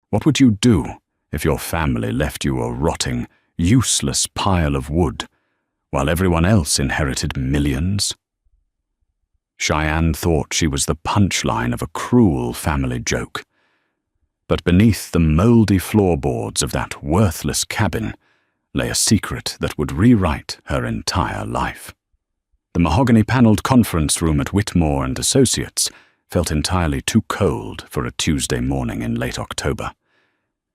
What would you do if your family left you a rotting, useless pile of wood, while everyone else inherited millions? Cheyenne thought she was the punchline of a cruel family joke. But beneath the mouldy floorboards of that worthless cabin lay a secret that would rewrite her entire life. The mahogany-paneled conference room at Whitmore and Associates felt entirely too cold for a Tuesday morning in late October.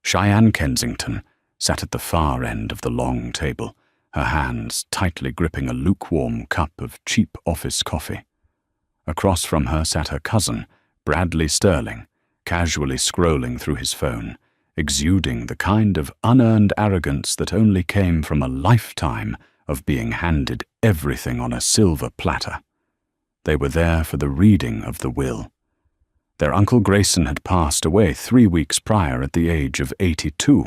Cheyenne Kensington sat at the far end of the long table, her hands tightly gripping a lukewarm cup of cheap office coffee. Across from her sat her cousin, Bradley Sterling, casually scrolling through his phone, exuding the kind of unearned arrogance that only came from a lifetime of being handed everything on a silver platter. They were there for the reading of the will. Their Uncle Grayson had passed away 3 weeks prior at the age of 82.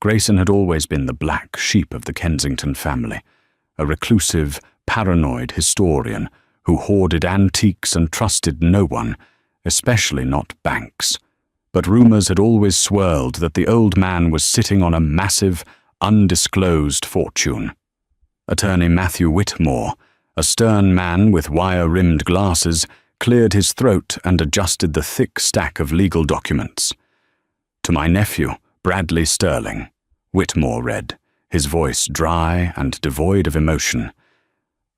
Grayson had always been the black sheep of the Kensington family, a reclusive, paranoid historian who hoarded antiques and trusted no one, especially not banks. But rumors had always swirled that the old man was sitting on a massive, undisclosed fortune. Attorney Matthew Whitmore, a stern man with wire-rimmed glasses, cleared his throat and adjusted the thick stack of legal documents. "To my nephew, Bradley Sterling," Whitmore read, his voice dry and devoid of emotion.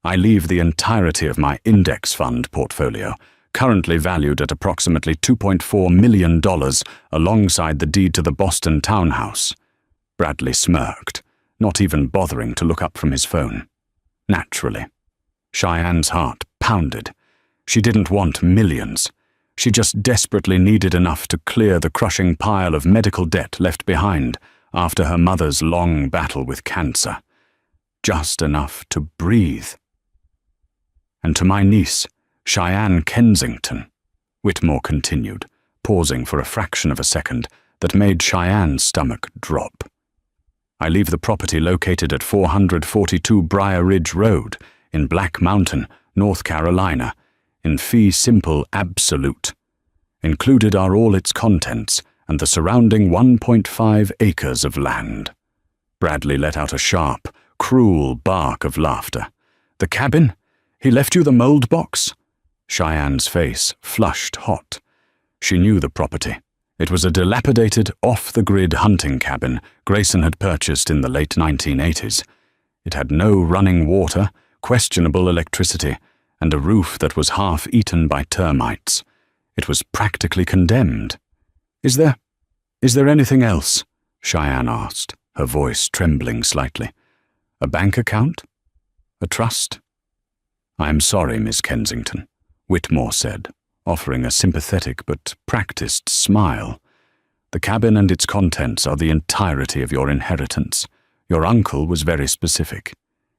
"I leave the entirety of my index fund portfolio, currently valued at approximately $2.4 million, alongside the deed to the Boston townhouse." Bradley smirked, not even bothering to look up from his phone. Naturally. Cheyenne's heart pounded. She didn't want millions. She just desperately needed enough to clear the crushing pile of medical debt left behind after her mother's long battle with cancer. Just enough to breathe. "And to my niece, Cheyenne Kensington," Whitmore continued, pausing for a fraction of a second that made Cheyenne's stomach drop. "I leave the property located at 442 Briar Ridge Road in Black Mountain, North Carolina, in fee simple absolute. Included are all its contents and the surrounding 1.5 acres of land." Bradley let out a sharp, cruel bark of laughter. "The cabin? He left you the mold box?" Cheyenne's face flushed hot. She knew the property. It was a dilapidated, off-the-grid hunting cabin Grayson had purchased in the late 1980s. It had no running water, questionable electricity, and a roof that was half eaten by termites. It was practically condemned. Is there anything else?" Cheyenne asked, her voice trembling slightly. "A bank account? A trust?" "I am sorry, Miss Kensington," Whitmore said, offering a sympathetic but practiced smile. "The cabin and its contents are the entirety of your inheritance. Your uncle was very specific.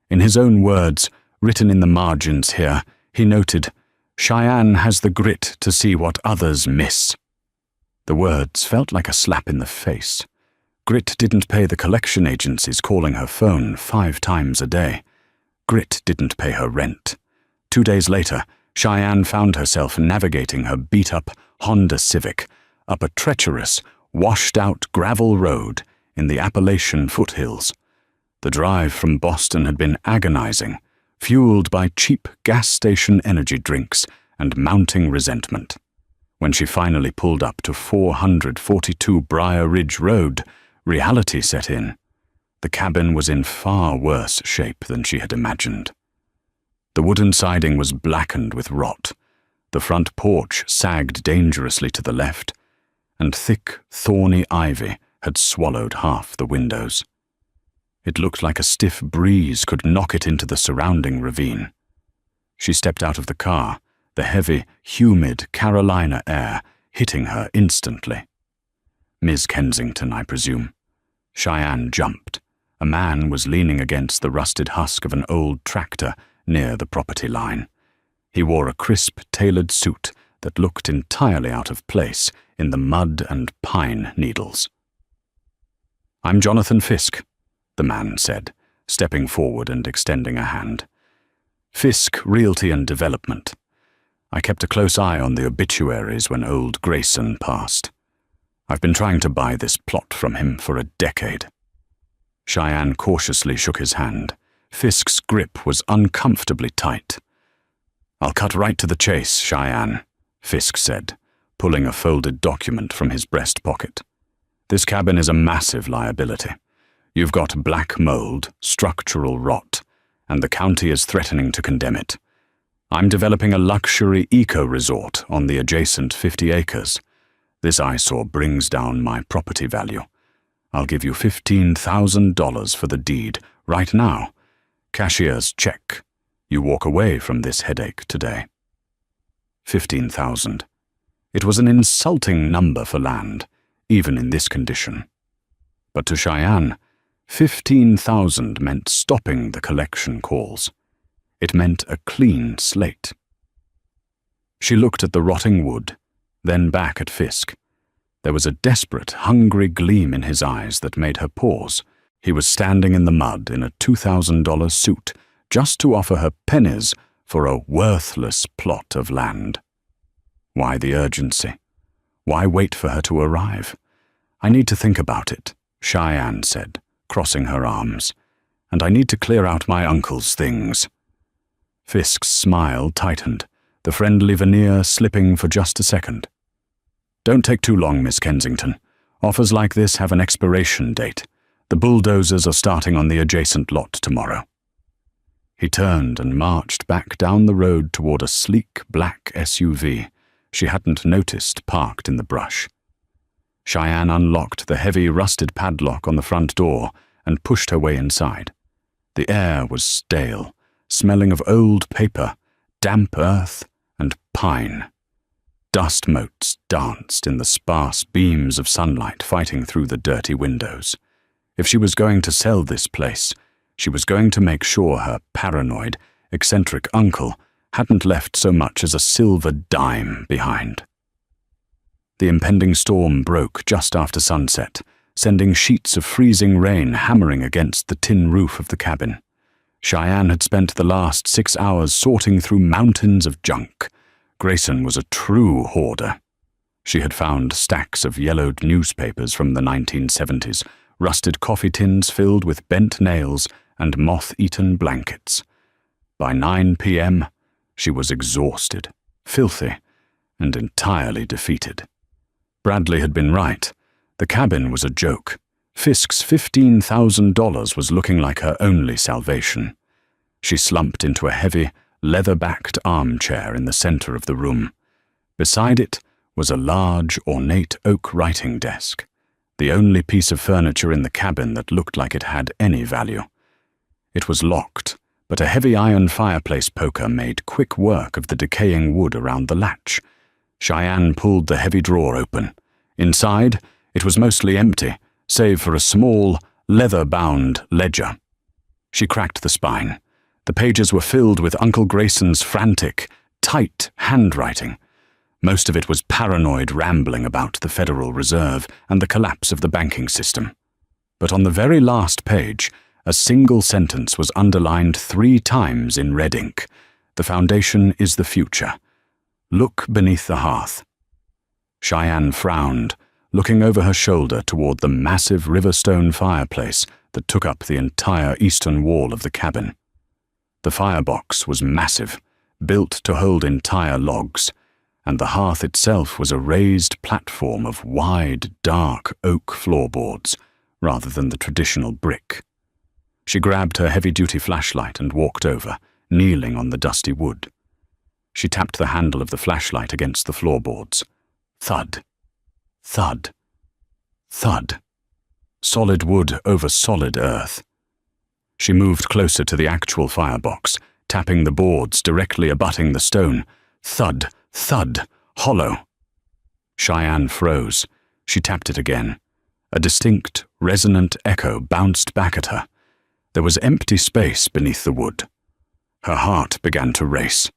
In his own words, written in the margins here, he noted, 'Cheyenne has the grit to see what others miss.'" The words felt like a slap in the face. Grit didn't pay the collection agencies calling her phone 5 times a day. Grit didn't pay her rent. 2 days later, Cheyenne found herself navigating her beat-up Honda Civic up a treacherous, washed-out gravel road in the Appalachian foothills. The drive from Boston had been agonizing, fueled by cheap gas station energy drinks and mounting resentment. When she finally pulled up to 442 Briar Ridge Road, reality set in. The cabin was in far worse shape than she had imagined. The wooden siding was blackened with rot, the front porch sagged dangerously to the left, and thick, thorny ivy had swallowed half the windows. It looked like a stiff breeze could knock it into the surrounding ravine. She stepped out of the car, the heavy, humid Carolina air hitting her instantly. "Miss Kensington, I presume." Cheyenne jumped. A man was leaning against the rusted husk of an old tractor near the property line. He wore a crisp, tailored suit that looked entirely out of place in the mud and pine needles. "I'm Jonathan Fisk," the man said, stepping forward and extending a hand. "Fisk Realty and Development. I kept a close eye on the obituaries when old Grayson passed." I've been trying to buy this plot from him for a decade. Cheyenne cautiously shook his hand. Fisk's grip was uncomfortably tight. I'll cut right to the chase, Cheyenne, Fisk said, pulling a folded document from his breast pocket. This cabin is a massive liability. You've got black mold, structural rot, and the county is threatening to condemn it. I'm developing a luxury eco-resort on the adjacent 50 acres. This eyesore brings down my property value. I'll give you $15,000 for the deed, right now. Cashier's check. You walk away from this headache today. 15,000. It was an insulting number for land, even in this condition. But to Cheyenne, 15,000 meant stopping the collection calls. It meant a clean slate. She looked at the rotting wood, then back at Fisk. There was a desperate, hungry gleam in his eyes that made her pause. He was standing in the mud in a $2,000 suit just to offer her pennies for a worthless plot of land. Why the urgency? Why wait for her to arrive? I need to think about it, Cheyenne said, crossing her arms. And I need to clear out my uncle's things. Fisk's smile tightened, the friendly veneer slipping for just a second. Don't take too long, Miss Kensington. Offers like this have an expiration date. The bulldozers are starting on the adjacent lot tomorrow. He turned and marched back down the road toward a sleek black SUV she hadn't noticed parked in the brush. Cheyenne unlocked the heavy rusted padlock on the front door and pushed her way inside. The air was stale, smelling of old paper, damp earth, and pine. Dust motes danced in the sparse beams of sunlight fighting through the dirty windows. If she was going to sell this place, she was going to make sure her paranoid, eccentric uncle hadn't left so much as a silver dime behind. The impending storm broke just after sunset, sending sheets of freezing rain hammering against the tin roof of the cabin. Cheyenne had spent the last 6 hours sorting through mountains of junk. Grayson was a true hoarder. She had found stacks of yellowed newspapers from the 1970s, rusted coffee tins filled with bent nails and moth-eaten blankets. By 9 p.m., she was exhausted, filthy, and entirely defeated. Bradley had been right. The cabin was a joke. Fisk's $15,000 was looking like her only salvation. She slumped into a heavy, leather-backed armchair in the center of the room. Beside it was a large, ornate oak writing desk, the only piece of furniture in the cabin that looked like it had any value. It was locked, but a heavy iron fireplace poker made quick work of the decaying wood around the latch. Cheyenne pulled the heavy drawer open. Inside, it was mostly empty, save for a small, leather-bound ledger. She cracked the spine. The pages were filled with Uncle Grayson's frantic, tight handwriting. Most of it was paranoid rambling about the Federal Reserve and the collapse of the banking system. But on the very last page, a single sentence was underlined 3 times in red ink. The foundation is the future. Look beneath the hearth. Cheyenne frowned, looking over her shoulder toward the massive Riverstone fireplace that took up the entire eastern wall of the cabin. The firebox was massive, built to hold entire logs, and the hearth itself was a raised platform of wide, dark oak floorboards, rather than the traditional brick. She grabbed her heavy-duty flashlight and walked over, kneeling on the dusty wood. She tapped the handle of the flashlight against the floorboards. Thud. Thud. Thud. Solid wood over solid earth. She moved closer to the actual firebox, tapping the boards directly abutting the stone. Thud, thud, hollow. Cheyenne froze. She tapped it again. A distinct, resonant echo bounced back at her. There was empty space beneath the wood. Her heart began to race.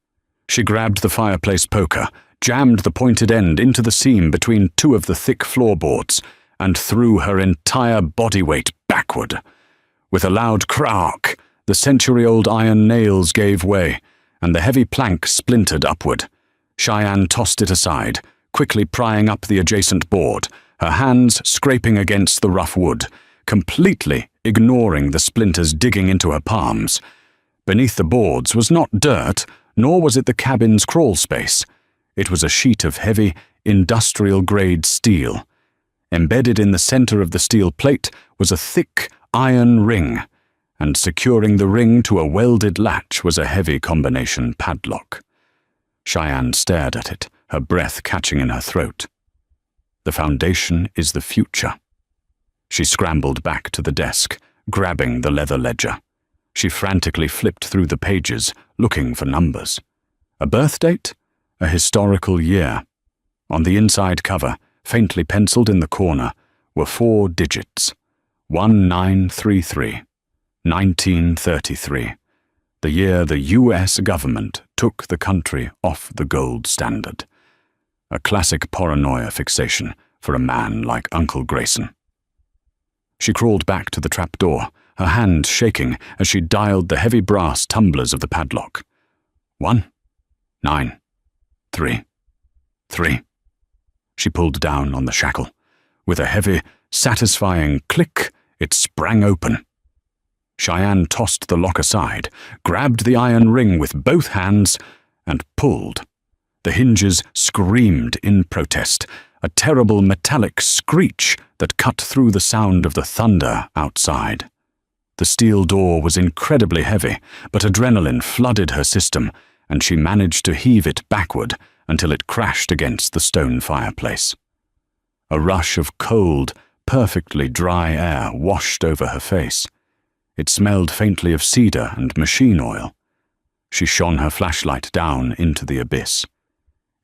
She grabbed the fireplace poker, jammed the pointed end into the seam between 2 of the thick floorboards, and threw her entire body weight backward. With a loud crack, the century-old iron nails gave way, and the heavy plank splintered upward. Cheyenne tossed it aside, quickly prying up the adjacent board. her hands scraping against the rough wood, completely ignoring the splinters digging into her palms. Beneath the boards was not dirt, nor was it the cabin's crawl space. It was a sheet of heavy, industrial-grade steel. Embedded in the center of the steel plate was a thick iron ring, and securing the ring to a welded latch was a heavy combination padlock. Cheyenne stared at it, her breath catching in her throat. The foundation is the future. She scrambled back to the desk, grabbing the leather ledger. She frantically flipped through the pages, looking for numbers. A birth date? A historical year. On the inside cover, faintly penciled in the corner, were 4 digits. 1933. 1933. The year the U.S. government took the country off the gold standard. A classic paranoia fixation for a man like Uncle Grayson. She crawled back to the trapdoor, her hand shaking as she dialed the heavy brass tumblers of the padlock. 1, 9, 3, 3. She pulled down on the shackle. With a heavy, satisfying click, it sprang open. Cheyenne tossed the lock aside, grabbed the iron ring with both hands, and pulled. The hinges screamed in protest, a terrible metallic screech that cut through the sound of the thunder outside. The steel door was incredibly heavy, but adrenaline flooded her system, and she managed to heave it backward until it crashed against the stone fireplace. A rush of cold, perfectly dry air washed over her face. It smelled faintly of cedar and machine oil. She shone her flashlight down into the abyss.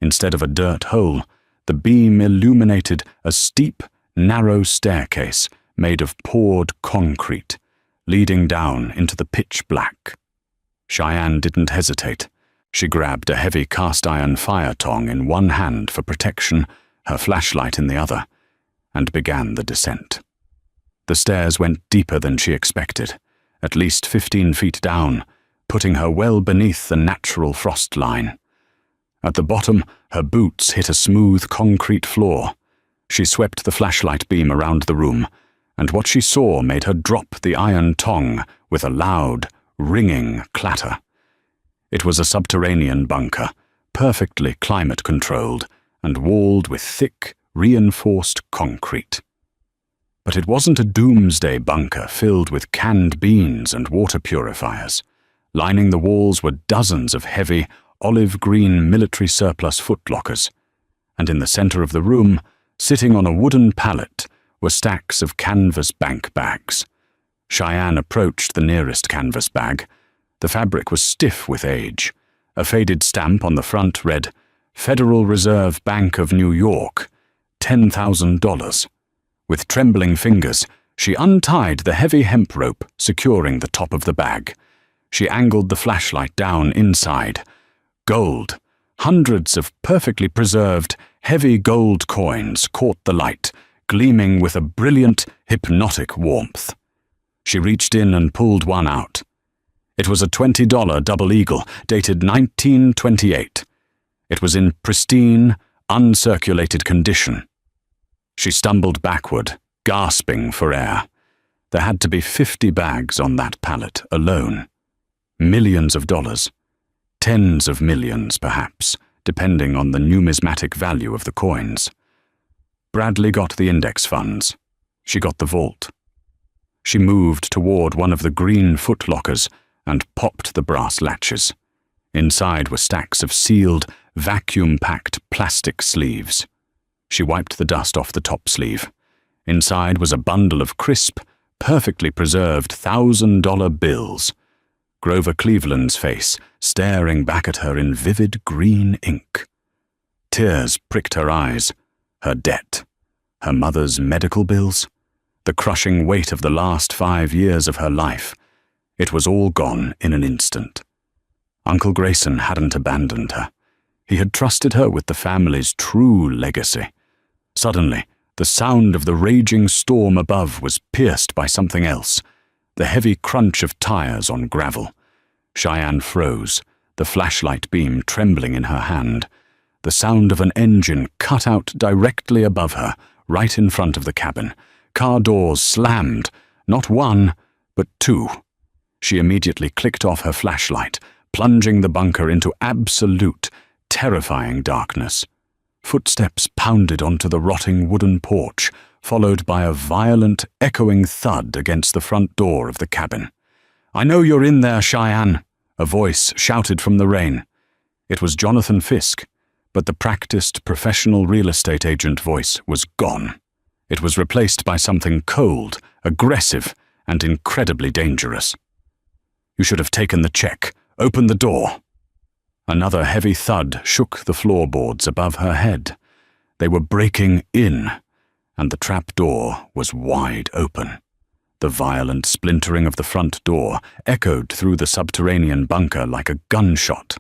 Instead of a dirt hole, the beam illuminated a steep, narrow staircase made of poured concrete, leading down into the pitch black. Cheyenne didn't hesitate. She grabbed a heavy cast-iron fire tong in one hand for protection, her flashlight in the other, and began the descent. The stairs went deeper than she expected, at least 15 feet down, putting her well beneath the natural frost line. At the bottom, her boots hit a smooth concrete floor. She swept the flashlight beam around the room, and what she saw made her drop the iron tong with a loud, ringing clatter. It was a subterranean bunker, perfectly climate-controlled and walled with thick, reinforced concrete. But it wasn't a doomsday bunker filled with canned beans and water purifiers. Lining the walls were dozens of heavy, olive-green military surplus footlockers, and in the center of the room, sitting on a wooden pallet, were stacks of canvas bank bags. Cheyenne approached the nearest canvas bag. The fabric was stiff with age. A faded stamp on the front read, Federal Reserve Bank of New York, $10,000. With trembling fingers, she untied the heavy hemp rope securing the top of the bag. She angled the flashlight down inside. Gold, hundreds of perfectly preserved, heavy gold coins caught the light, gleaming with a brilliant, hypnotic warmth. She reached in and pulled one out. It was a $20 double eagle, dated 1928. It was in pristine, uncirculated condition. She stumbled backward, gasping for air. There had to be 50 bags on that pallet alone. Millions of dollars. Tens of millions, perhaps, depending on the numismatic value of the coins. Bradley got the index funds. She got the vault. She moved toward one of the green footlockers and popped the brass latches. Inside were stacks of sealed, vacuum-packed plastic sleeves. She wiped the dust off the top sleeve. Inside was a bundle of crisp, perfectly preserved $1,000 bills. Grover Cleveland's face, staring back at her in vivid green ink. Tears pricked her eyes. Her debt. Her mother's medical bills. The crushing weight of the last 5 years of her life. It was all gone in an instant. Uncle Grayson hadn't abandoned her. He had trusted her with the family's true legacy. Suddenly, the sound of the raging storm above was pierced by something else, the heavy crunch of tires on gravel. Cheyenne froze, the flashlight beam trembling in her hand. The sound of an engine cut out directly above her, right in front of the cabin. Car doors slammed, not one, but two. She immediately clicked off her flashlight, plunging the bunker into absolute, terrifying darkness. Footsteps pounded onto the rotting wooden porch, followed by a violent, echoing thud against the front door of the cabin. "I know you're in there, Cheyenne," a voice shouted from the rain. It was Jonathan Fisk, but the practiced, professional real estate agent voice was gone. It was replaced by something cold, aggressive, and incredibly dangerous. "You should have taken the check. Open the door." Another heavy thud shook the floorboards above her head. They were breaking in, and the trap door was wide open. The violent splintering of the front door echoed through the subterranean bunker like a gunshot.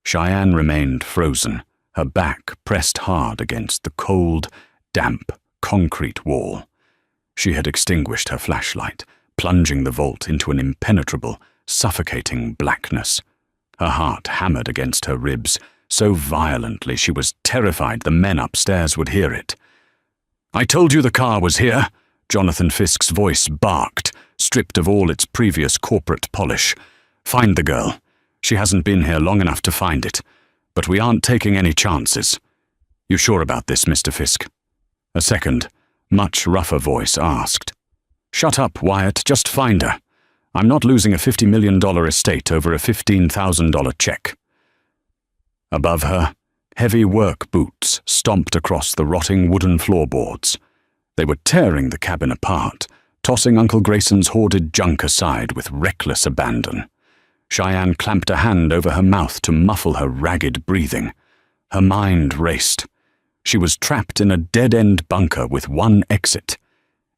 Cheyenne remained frozen, her back pressed hard against the cold, damp concrete wall. She had extinguished her flashlight, plunging the vault into an impenetrable, suffocating blackness. Her heart hammered against her ribs so violently she was terrified the men upstairs would hear it. "I told you the car was here," Jonathan Fisk's voice barked, stripped of all its previous corporate polish. "Find the girl. She hasn't been here long enough to find it, but we aren't taking any chances. You sure about this, Mr. Fisk?" A second, much rougher voice asked. "Shut up, Wyatt. Just find her. I'm not losing a $50 million estate over a $15,000 check." Above her, heavy work boots stomped across the rotting wooden floorboards. They were tearing the cabin apart, tossing Uncle Grayson's hoarded junk aside with reckless abandon. Cheyenne clamped a hand over her mouth to muffle her ragged breathing. Her mind raced. She was trapped in a dead-end bunker with one exit.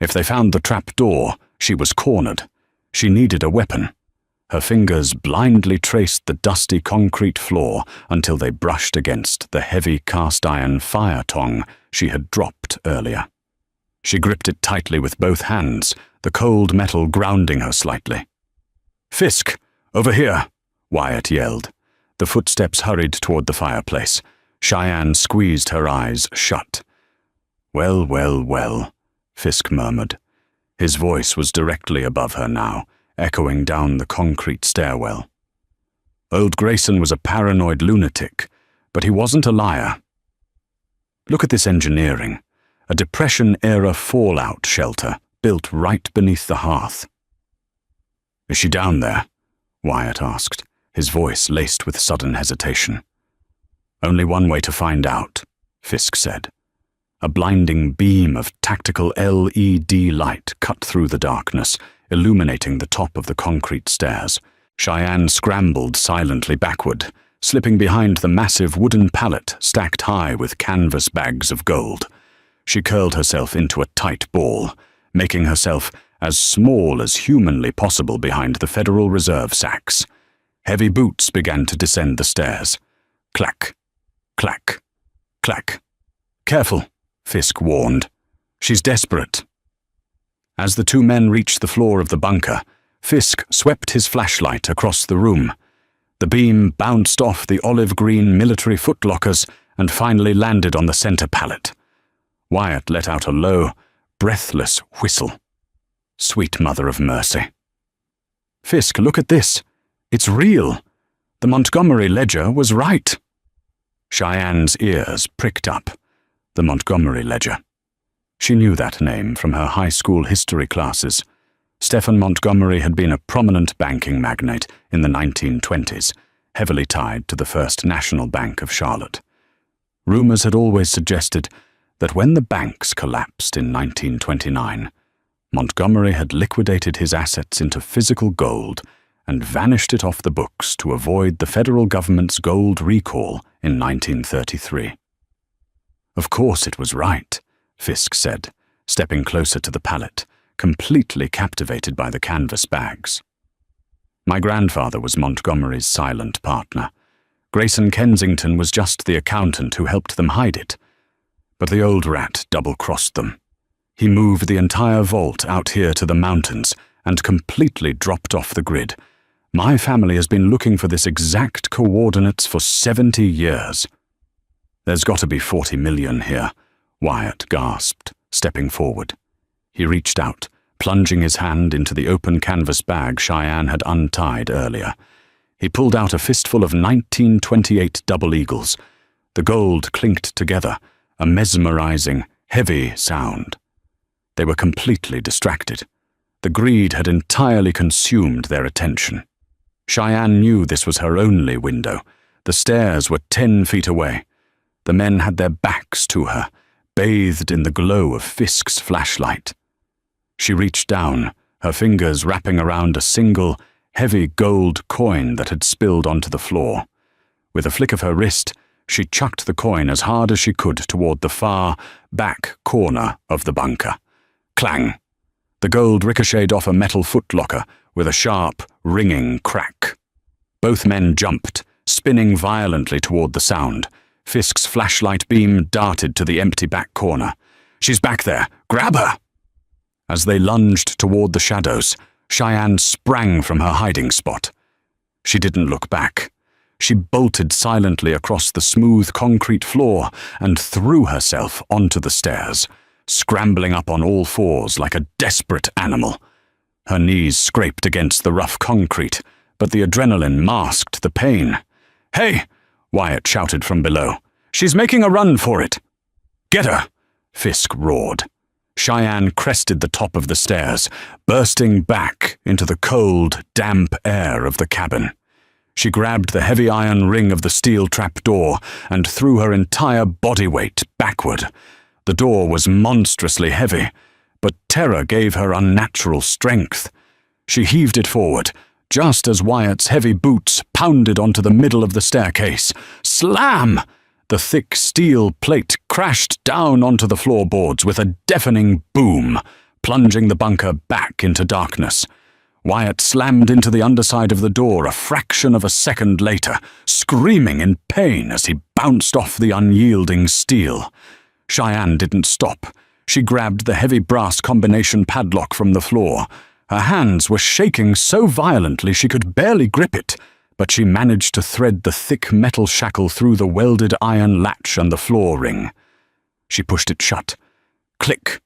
If they found the trap door, she was cornered. She needed a weapon. Her fingers blindly traced the dusty concrete floor until they brushed against the heavy cast-iron fire tong she had dropped earlier. She gripped it tightly with both hands, the cold metal grounding her slightly. "Fisk, over here!" Wyatt yelled. The footsteps hurried toward the fireplace. Cheyenne squeezed her eyes shut. "Well, well, well," Fisk murmured. His voice was directly above her now, echoing down the concrete stairwell. Old Grayson was a paranoid lunatic, but he wasn't a liar. "Look at this engineering. A Depression-era fallout shelter built right beneath the hearth." "Is she down there?" Wyatt asked, his voice laced with sudden hesitation. "Only one way to find out," Fisk said. A blinding beam of tactical LED light cut through the darkness, illuminating the top of the concrete stairs. Cheyenne scrambled silently backward, slipping behind the massive wooden pallet stacked high with canvas bags of gold. She curled herself into a tight ball, making herself as small as humanly possible behind the Federal Reserve sacks. Heavy boots began to descend the stairs. Clack, clack, clack. "Careful," Fisk warned. "She's desperate." As the two men reached the floor of the bunker, Fisk swept his flashlight across the room. The beam bounced off the olive-green military footlockers and finally landed on the center pallet. Wyatt let out a low, breathless whistle. Sweet mother of mercy. "Fisk, look at this. It's real. The Montgomery ledger was right." Cheyenne's ears pricked up. The Montgomery ledger. She knew that name from her high school history classes. Stephen Montgomery had been a prominent banking magnate in the 1920s, heavily tied to the First National Bank of Charlotte. Rumors had always suggested that when the banks collapsed in 1929, Montgomery had liquidated his assets into physical gold and vanished it off the books to avoid the federal government's gold recall in 1933. "Of course it was right," Fisk said, stepping closer to the pallet, completely captivated by the canvas bags. "My grandfather was Montgomery's silent partner. Grayson Kensington was just the accountant who helped them hide it. But the old rat double-crossed them. He moved the entire vault out here to the mountains and completely dropped off the grid. My family has been looking for this exact coordinates for 70 years. There's got to be 40 million here, Wyatt gasped, stepping forward. He reached out, plunging his hand into the open canvas bag Cheyenne had untied earlier. He pulled out a fistful of 1928 double eagles. The gold clinked together, a mesmerizing, heavy sound. They were completely distracted. The greed had entirely consumed their attention. Cheyenne knew this was her only window. The stairs were 10 feet away. The men had their backs to her, bathed in the glow of Fisk's flashlight. She reached down, her fingers wrapping around a single, heavy gold coin that had spilled onto the floor. With a flick of her wrist, she chucked the coin as hard as she could toward the far, back corner of the bunker. Clang! The gold ricocheted off a metal footlocker with a sharp, ringing crack. Both men jumped, spinning violently toward the sound. Fisk's flashlight beam darted to the empty back corner. "She's back there! Grab her!" As they lunged toward the shadows, Cheyenne sprang from her hiding spot. She didn't look back. She bolted silently across the smooth concrete floor and threw herself onto the stairs, scrambling up on all fours like a desperate animal. Her knees scraped against the rough concrete, but the adrenaline masked the pain. "Hey!" Wyatt shouted from below. "She's making a run for it!" "Get her!" Fisk roared. Cheyenne crested the top of the stairs, bursting back into the cold, damp air of the cabin. She grabbed the heavy iron ring of the steel trapdoor and threw her entire body weight backward. The door was monstrously heavy, but terror gave her unnatural strength. She heaved it forward, just as Wyatt's heavy boots pounded onto the middle of the staircase. Slam! The thick steel plate crashed down onto the floorboards with a deafening boom, plunging the bunker back into darkness. Wyatt slammed into the underside of the door a fraction of a second later, screaming in pain as he bounced off the unyielding steel. Cheyenne didn't stop. She grabbed the heavy brass combination padlock from the floor. Her hands were shaking so violently she could barely grip it, but she managed to thread the thick metal shackle through the welded iron latch and the floor ring. She pushed it shut. Click!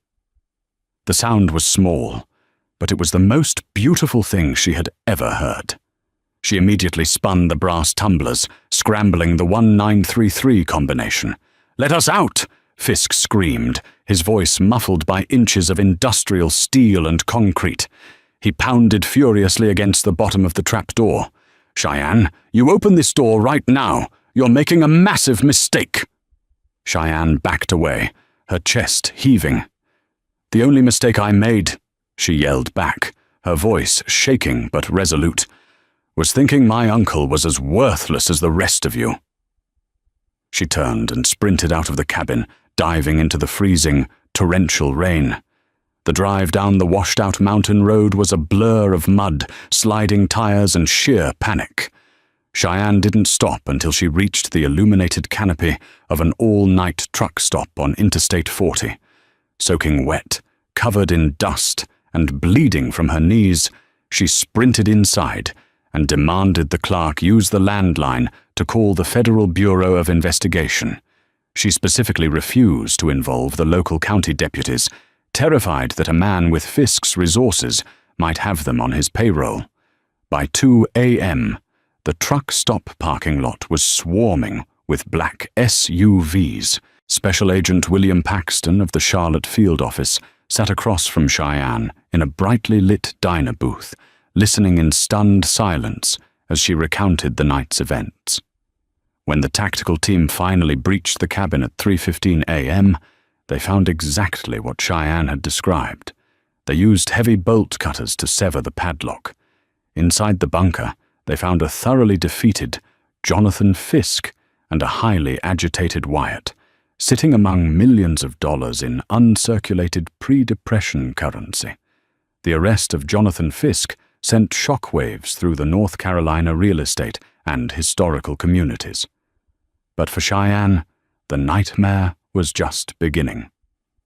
The sound was small, but it was the most beautiful thing she had ever heard. She immediately spun the brass tumblers, scrambling the 1933 combination. "Let us out!" Fisk screamed, his voice muffled by inches of industrial steel and concrete. He pounded furiously against the bottom of the trapdoor. "Cheyenne, you open this door right now. You're making a massive mistake." Cheyenne backed away, her chest heaving. "The only mistake I made," she yelled back, her voice shaking but resolute, "was thinking my uncle was as worthless as the rest of you." She turned and sprinted out of the cabin, diving into the freezing, torrential rain. The drive down the washed-out mountain road was a blur of mud, sliding tires, and sheer panic. Cheyenne didn't stop until she reached the illuminated canopy of an all-night truck stop on Interstate 40. Soaking wet, covered in dust, and bleeding from her knees, she sprinted inside and demanded the clerk use the landline to call the Federal Bureau of Investigation. She specifically refused to involve the local county deputies, terrified that a man with Fisk's resources might have them on his payroll. By 2 a.m., the truck stop parking lot was swarming with black SUVs. Special Agent William Paxton of the Charlotte field office sat across from Cheyenne in a brightly lit diner booth, listening in stunned silence as she recounted the night's events. When the tactical team finally breached the cabin at 3:15 a.m., they found exactly what Cheyenne had described. They used heavy bolt cutters to sever the padlock. Inside the bunker, they found a thoroughly defeated Jonathan Fisk and a highly agitated Wyatt, sitting among millions of dollars in uncirculated pre-Depression currency. The arrest of Jonathan Fisk sent shockwaves through the North Carolina real estate and historical communities. But for Cheyenne, the nightmare was just beginning.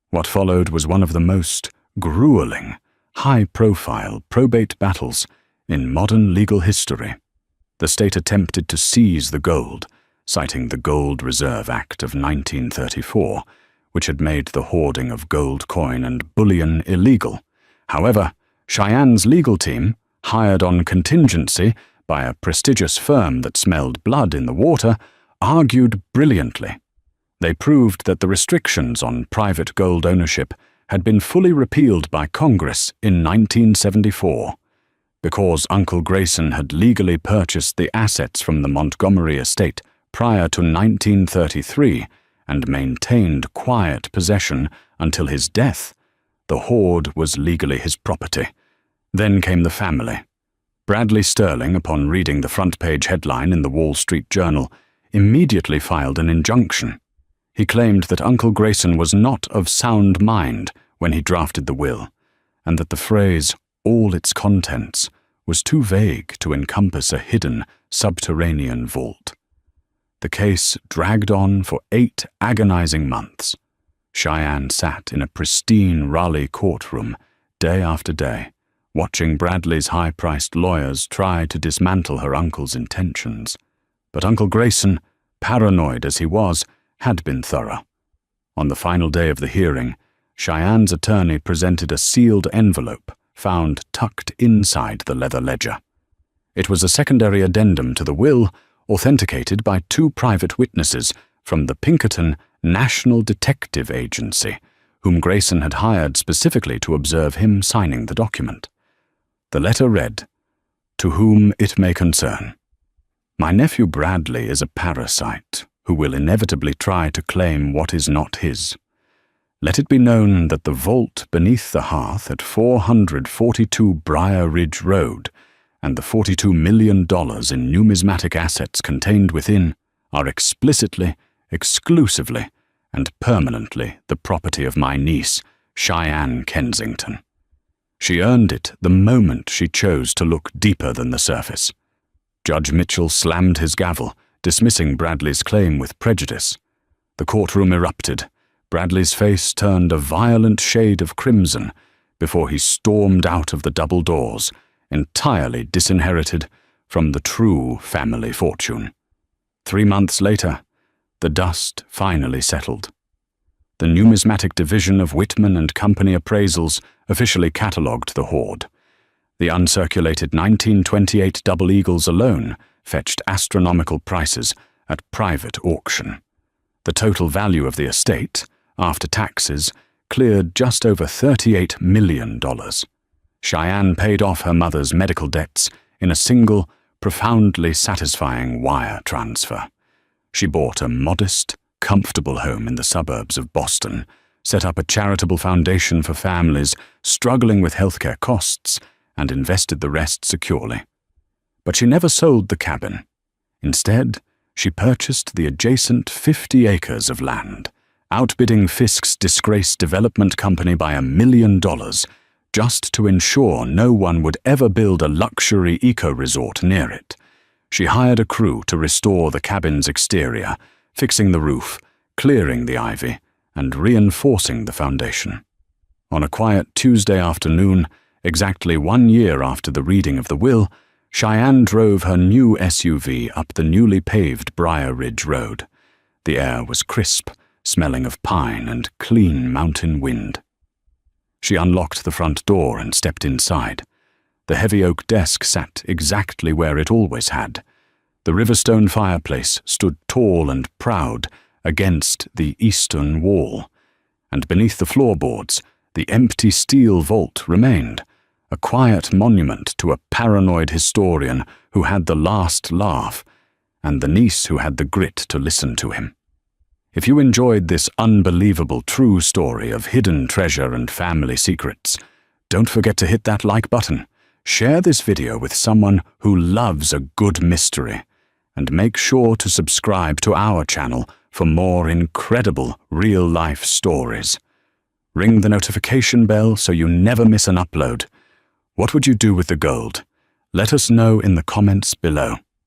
What followed was one of the most grueling, high-profile probate battles in modern legal history. The state attempted to seize the gold, citing the Gold Reserve Act of 1934, which had made the hoarding of gold coin and bullion illegal. However, Cheyenne's legal team, hired on contingency by a prestigious firm that smelled blood in the water, argued brilliantly. They proved that the restrictions on private gold ownership had been fully repealed by Congress in 1974. Because Uncle Grayson had legally purchased the assets from the Montgomery estate prior to 1933 and maintained quiet possession until his death, the hoard was legally his property. Then came the family. Bradley Sterling, upon reading the front-page headline in the Wall Street Journal, immediately filed an injunction. He claimed that Uncle Grayson was not of sound mind when he drafted the will, and that the phrase, "all its contents," was too vague to encompass a hidden, subterranean vault. The case dragged on for 8 agonizing months. Cheyenne sat in a pristine Raleigh courtroom day after day, watching Bradley's high-priced lawyers try to dismantle her uncle's intentions. But Uncle Grayson, paranoid as he was, had been thorough. On the final day of the hearing, Cheyenne's attorney presented a sealed envelope found tucked inside the leather ledger. It was a secondary addendum to the will, authenticated by 2 private witnesses from the Pinkerton National Detective Agency, whom Grayson had hired specifically to observe him signing the document. The letter read, "To whom it may concern. My nephew Bradley is a parasite who will inevitably try to claim what is not his. Let it be known that the vault beneath the hearth at 442 Briar Ridge Road and the $42 million in numismatic assets contained within are explicitly, exclusively, and permanently the property of my niece, Cheyenne Kensington. She earned it the moment she chose to look deeper than the surface." Judge Mitchell slammed his gavel, dismissing Bradley's claim with prejudice. The courtroom erupted. Bradley's face turned a violent shade of crimson before he stormed out of the double doors, entirely disinherited from the true family fortune. 3 months later, the dust finally settled. The numismatic division of Whitman and Company Appraisals officially catalogued the hoard. The uncirculated 1928 double eagles alone fetched astronomical prices at private auction. The total value of the estate, after taxes, cleared just over $38 million. Cheyenne paid off her mother's medical debts in a single, profoundly satisfying wire transfer. She bought a modest, comfortable home in the suburbs of Boston, set up a charitable foundation for families struggling with healthcare costs, and invested the rest securely. But she never sold the cabin. Instead, she purchased the adjacent 50 acres of land, outbidding Fisk's disgraced development company by $1 million, just to ensure no one would ever build a luxury eco-resort near it. She hired a crew to restore the cabin's exterior, fixing the roof, clearing the ivy, and reinforcing the foundation. On a quiet Tuesday afternoon, exactly 1 year after the reading of the will, Cheyenne drove her new SUV up the newly paved Briar Ridge Road. The air was crisp, smelling of pine and clean mountain wind. She unlocked the front door and stepped inside. The heavy oak desk sat exactly where it always had. The Riverstone fireplace stood tall and proud against the eastern wall, and beneath the floorboards, the empty steel vault remained, a quiet monument to a paranoid historian who had the last laugh, and the niece who had the grit to listen to him. If you enjoyed this unbelievable true story of hidden treasure and family secrets, don't forget to hit that like button, share this video with someone who loves a good mystery, and make sure to subscribe to our channel for more incredible real-life stories. Ring the notification bell so you never miss an upload. What would you do with the gold? Let us know in the comments below.